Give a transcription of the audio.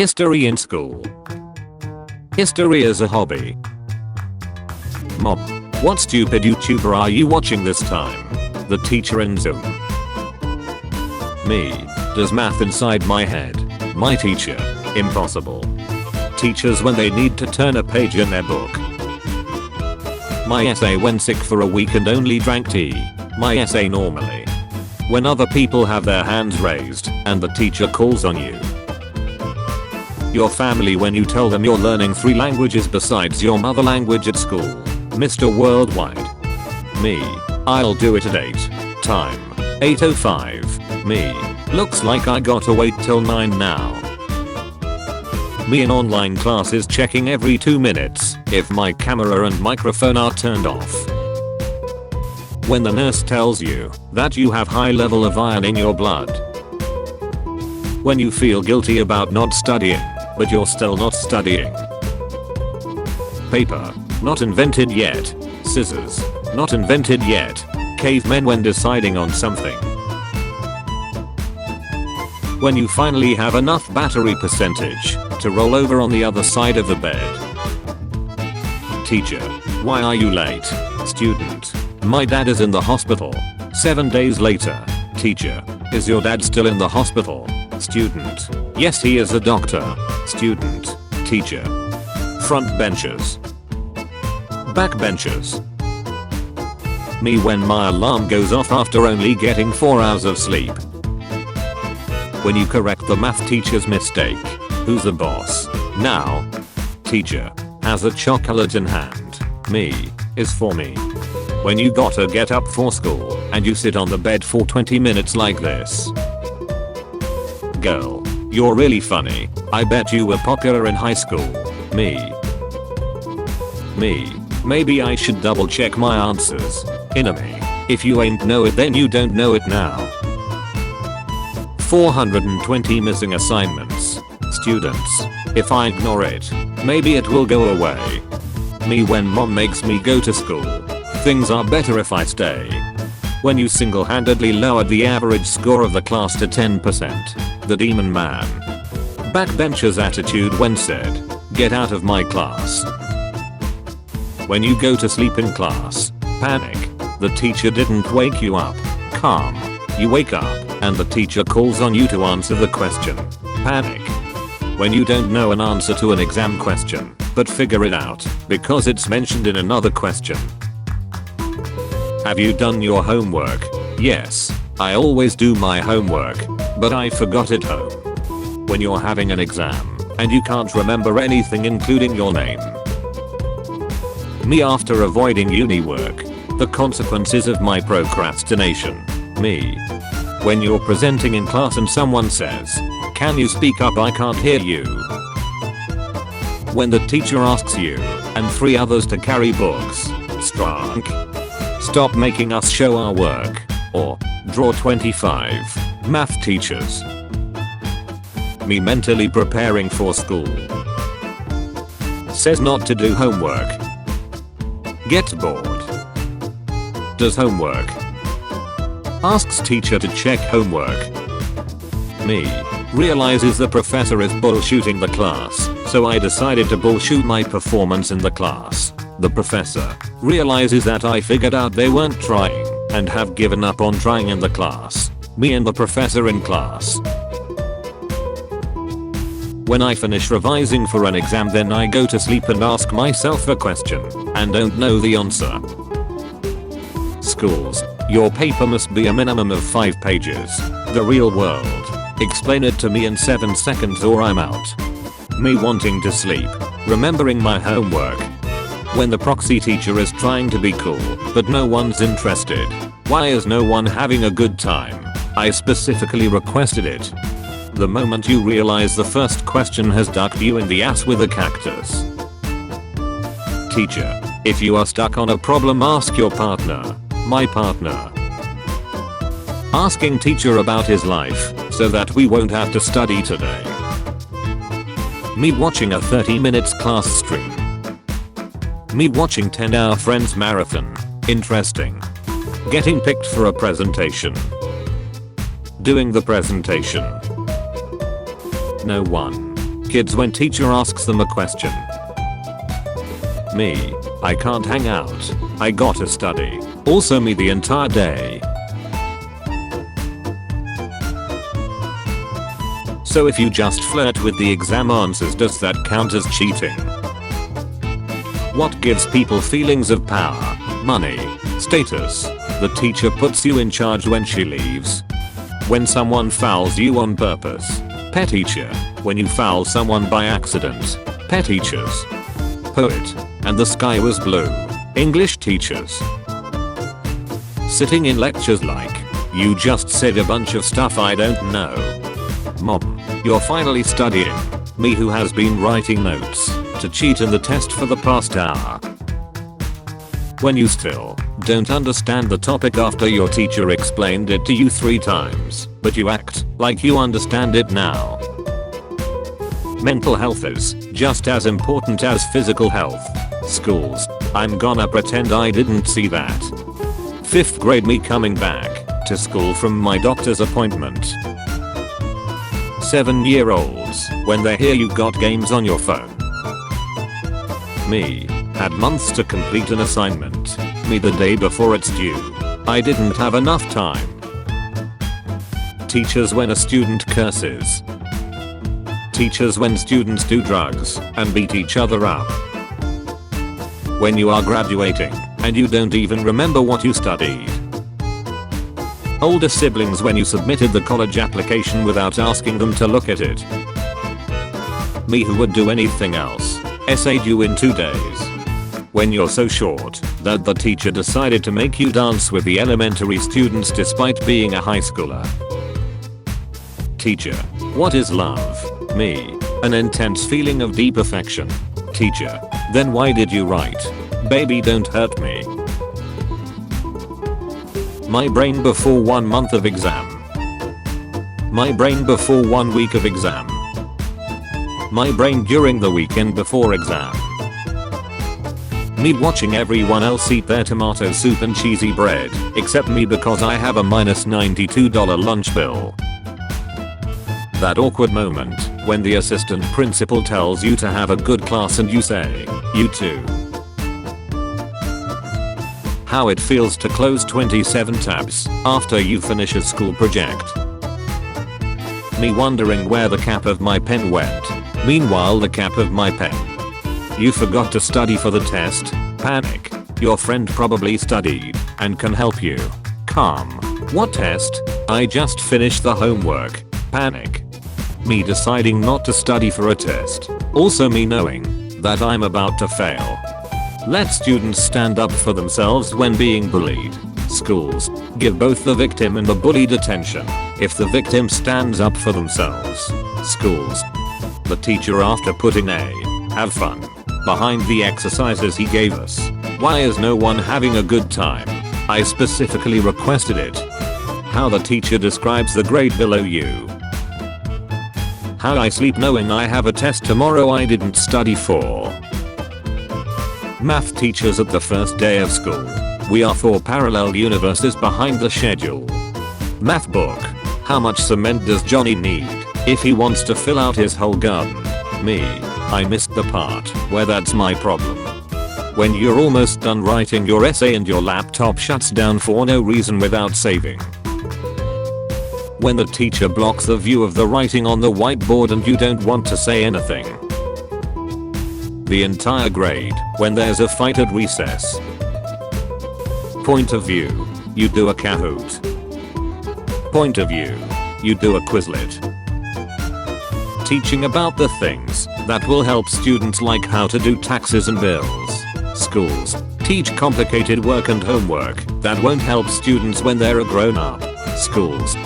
History in school. History is a hobby. Mom, what stupid YouTuber are you watching this time? The teacher in Zoom. Me. Does math inside my head. My teacher. Impossible. Teachers when they need to turn a page in their book. My essay when sick for a week and only drank tea. My essay normally. When other people have their hands raised and the teacher calls on you. Your family when you tell them you're learning 3 languages besides your mother language at school. Mr. Worldwide. Me. I'll do it at 8. Time. 8:05. Me. Looks like I gotta wait till 9 now. Me in online classes checking every 2 minutes if my camera and microphone are turned off. When the nurse tells you that you have high level of iron in your blood. When you feel guilty about not studying, but you're still not studying. Paper. Not invented yet. Scissors. Not invented yet. Cavemen when deciding on something. When you finally have enough battery percentage to roll over on the other side of the bed. Teacher. Why are you late? Student. My dad is in the hospital. 7 days later. Teacher. Is your dad still in the hospital? Student. Yes, he is a doctor. Student. Teacher. Front benchers. Back benchers. Me when my alarm goes off after only getting 4 hours of sleep. When you correct the math teacher's mistake. Who's the boss? Now. Teacher. Has a chocolate in hand. Me. Is for me. When you gotta get up for school and you sit on the bed for 20 minutes like this. Girl. You're really funny. I bet you were popular in high school. Me. Me. Maybe I should double check my answers. Enemy. If you ain't know it then you don't know it now. 420 missing assignments. Students. If I ignore it, maybe it will go away. Me when mom makes me go to school. Things are better if I stay. When you single-handedly lowered the average score of the class to 10%. The demon man. Backbencher's attitude when said, get out of my class. When you go to sleep in class. Panic. The teacher didn't wake you up. Calm. You wake up and the teacher calls on you to answer the question. Panic. When you don't know an answer to an exam question, but figure it out because it's mentioned in another question. Have you done your homework? Yes, I always do my homework, but I forgot it home. When you're having an exam and you can't remember anything including your name. Me after avoiding uni work. The consequences of my procrastination. Me. When you're presenting in class and someone says, can you speak up, I can't hear you. When the teacher asks you and 3 others to carry books. Strunk. Stop making us show our work. Or draw 25. Math teachers. Me mentally preparing for school. Says not to do homework. Gets bored. Does homework. Asks teacher to check homework. Me. Realizes the professor is bullshooting the class, so I decided to bullshoot my performance in the class. The professor realizes that I figured out they weren't trying and have given up on trying in the class. Me and the professor in class. When I finish revising for an exam then I go to sleep and ask myself a question and don't know the answer. Schools. Your paper must be a minimum of 5 pages. The real world. Explain it to me in 7 seconds or I'm out. Me wanting to sleep. Remembering my homework. When the proxy teacher is trying to be cool, but no one's interested. Why is no one having a good time? I specifically requested it. The moment you realize the first question has ducked you in the ass with a cactus. Teacher. If you are stuck on a problem ask your partner. My partner. Asking teacher about his life so that we won't have to study today. Me watching a 30 minutes class stream. Me watching 10-hour Friends marathon. Interesting. Getting picked for a presentation. Doing the presentation. No one kids when teacher asks them a question. Me. I can't hang out. I gotta study. Also me the entire day. So if you just flirt with the exam answers, does that count as cheating? What gives people feelings of power, money, status? The teacher puts you in charge when she leaves. When someone fouls you on purpose. Pet teacher. When you foul someone by accident. Pet teachers. Poet. And the sky was blue. English teachers. Sitting in lectures like, you just said a bunch of stuff I don't know. Mom, you're finally studying. Me who has been writing notes to cheat in the test for the past hour. When you still don't understand the topic after your teacher explained it to you 3 times, but you act like you understand it now. Mental health is just as important as physical health. Schools. I'm gonna pretend I didn't see that. 5th grade me coming back to school from my doctor's appointment. 7-year-olds when they hear you got games on your phone. Me. Had months to complete an assignment. Me the day before it's due. I didn't have enough time. Teachers when a student curses. Teachers when students do drugs and beat each other up. When you are graduating and you don't even remember what you studied. Older siblings when you submitted the college application without asking them to look at it. Me who would do anything else. Essayed you in 2 days. When you're so short that the teacher decided to make you dance with the elementary students despite being a high schooler. Teacher. What is love? Me. An intense feeling of deep affection. Teacher. Then why did you write, baby don't hurt me? My brain before 1 month of exam. My brain before 1 week of exam. My brain during the weekend before exam. Me watching everyone else eat their tomato soup and cheesy bread, except me because I have a -$92 lunch bill. That awkward moment when the assistant principal tells you to have a good class and you say, you too. How it feels to close 27 tabs after you finish a school project. Me wondering where the cap of my pen went. Meanwhile the cap of my pen. You forgot to study for the test. Panic. Your friend probably studied and can help you. Calm. What test? I just finished the homework. Panic. Me deciding not to study for a test. Also me knowing that I'm about to fail. Let students stand up for themselves when being bullied. Schools. Give both the victim and the bullied attention if the victim stands up for themselves. Schools. The teacher after putting a have fun behind the exercises he gave us. Why is no one having a good time? I specifically requested it. How the teacher describes the grade below you. How I sleep knowing I have a test tomorrow I didn't study for. Math teachers at the first day of school. We are 4 parallel universes behind the schedule. Math book. How much cement does Johnny need if he wants to fill out his whole garden? Me. I missed the part where that's my problem. When you're almost done writing your essay and your laptop shuts down for no reason without saving. When the teacher blocks the view of the writing on the whiteboard and you don't want to say anything. The entire grade when there's a fight at recess. Point of view. You do a Kahoot. Point of view. You do a Quizlet. Teaching about the things that will help students like how to do taxes and bills. Schools. Teach complicated work and homework that won't help students when they're a grown up. Schools.